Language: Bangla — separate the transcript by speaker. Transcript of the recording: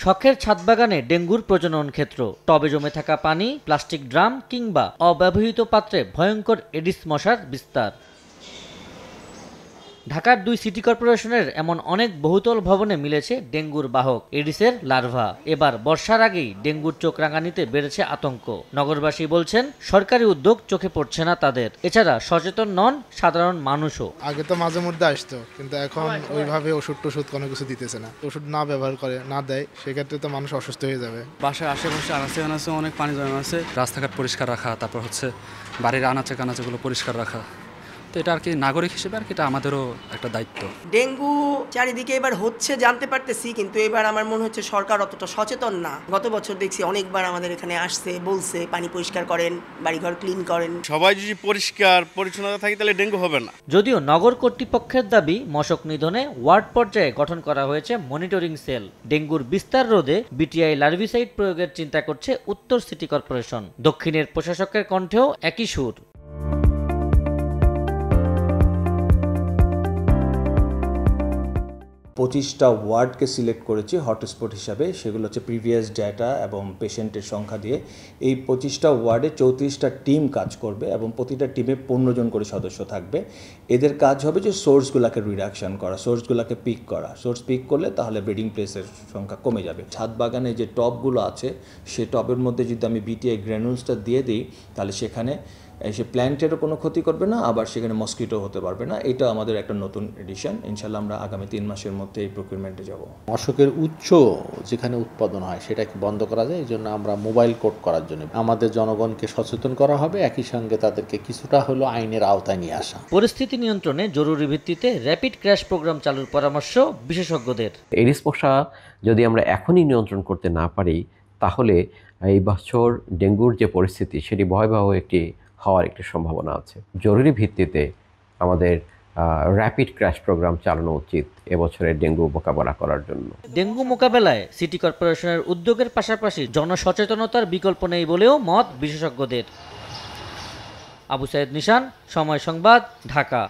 Speaker 1: শখের ছাদ বাগানে ডেঙ্গুর প্রজনন ক্ষেত্র, টবে জমে থাকা পানি, প্লাস্টিক ড্রাম কিংবা অব্যবহৃত পাত্রে ভয়ঙ্কর এডিস মশার বিস্তার। ঢাকার 2 সিটি কর্পোরেশনের এমন অনেক বহুতল ভবনে মিলেছে ডেঙ্গুর বাহক এডিসের লার্ভা। এবার বর্ষার আগেই ডেঙ্গুর চোখ রাঙানিতে বেড়েছে আতঙ্ক। নগরবাসী বলছেন সরকারি উদ্যোগ চোখে পড়ছে না তাদের। এছাড়া সচেতন নন সাধারণ মানুষও।
Speaker 2: আগে তো মাঝে মধ্যে আসতো, কিন্তু এখন ওইভাবে ওষুধ কোনো কিছু দিতেছে না। ওষুধ না ব্যবহার করে না দেয়, সেক্ষেত্রে তো মানুষ অসুস্থ হয়ে যাবে।
Speaker 3: বাসার আশেপাশে আনাচে অনেক পানি জমা আছে। রাস্তাঘাট পরিষ্কার রাখা, তারপর হচ্ছে বাড়ির আনাচে কানাচেগুলো পরিষ্কার রাখা, তো এটা আর কি নাগরিক হিসেবে আর কি এটা আমাদেরও একটা দায়িত্ব।
Speaker 4: ডেঙ্গু চারিদিকে এবার হচ্ছে জানতে পারতেছি, কিন্তু এবার আমার মনে হচ্ছে সরকার অতটা সচেতন না। গত বছর দেখছি অনেকবার আমাদের এখানে আসছে, বলছে পানি পরিষ্কার করেন, বাড়িঘর ক্লিন করেন।
Speaker 5: সবাই যদি পরিষ্কার পরিচ্ছন্নতা থাকে তাহলে ডেঙ্গু হবে না।
Speaker 1: যদিও নগর কর্তৃপক্ষের দাবি মশক নিধনে ওয়ার্ড পর্যায়ে গঠন করা হয়েছে মনিটরিং সেল। ডেঙ্গুর বিস্তার রোধে বিটিআই লার্ভিসাইড প্রয়োগের চিন্তা করছে উত্তর সিটি কর্পোরেশন। দক্ষিণের প্রশাসকের কণ্ঠেও একই সুর।
Speaker 6: 25টা ওয়ার্ডকে সিলেক্ট করেছি হটস্পট হিসাবে। সেগুলো হচ্ছে প্রিভিয়াস ডেটা এবং পেশেন্টের সংখ্যা দিয়ে। এই 25টা ওয়ার্ডে 34টা টিম কাজ করবে এবং প্রতিটা টিমে 15 জন করে সদস্য থাকবে। এদের কাজ হবে যে সোর্সগুলোকে রিডাকশন করা, সোর্সগুলোকে পিক করা। সোর্স পিক করলে তাহলে ব্রিডিং প্লেসের সংখ্যা কমে যাবে। ছাদ বাগানে যে টবগুলো আছে সেই টবের মধ্যে যদি আমি বিটিআই গ্র্যানুলসটা দিয়ে দিই, তাহলে সেখানে সে প্ল্যান্টেরও কোনো ক্ষতি করবে না, আবার সেখানে মসকিটো হতে পারবে না। এটা আমাদের একটা নতুন এডিশন। ইনশাল্লাহ আমরা আগামী 3 মাসের মধ্যে এই প্রকিউরমেন্টে যাব।
Speaker 7: মশকের উৎস যেখানে উৎপাদন হয় সেটাকে বন্ধ করা যায়, এই জন্য আমরা মোবাইল কোড করার জন্য আমাদের জনগণকে সচেতন করা হবে, একই সঙ্গে তাদেরকে কিছুটা হলো আইনের আওতায় নিয়ে আসা।
Speaker 1: পরিস্থিতি নিয়ন্ত্রণে জরুরি ভিত্তিতে র্যাপিড ক্র্যাশ প্রোগ্রাম চালুর পরামর্শ বিশেষজ্ঞদের।
Speaker 8: এডিস মশা যদি আমরা এখনই নিয়ন্ত্রণ করতে না পারি, তাহলে এই বছর ডেঙ্গুর যে পরিস্থিতি সেটি ভয়াবহ হওয়ার একটি সম্ভাবনা আছে। জরুরি ভিত্তিতে আমাদের র্যাপিড ক্র্যাশ প্রোগ্রাম চালানো উচিত এবছরের ডেঙ্গু মোকাবেলা করার জন্য।
Speaker 1: ডেঙ্গু মোকাবেলায় সিটি কর্পোরেশনের উদ্যোগের পাশাপাশি জনসচেতনতার বিকল্প নেই বলেও মত বিশেষজ্ঞদের। আবু সাইদ নিশান, সময় সংবাদ, ঢাকা।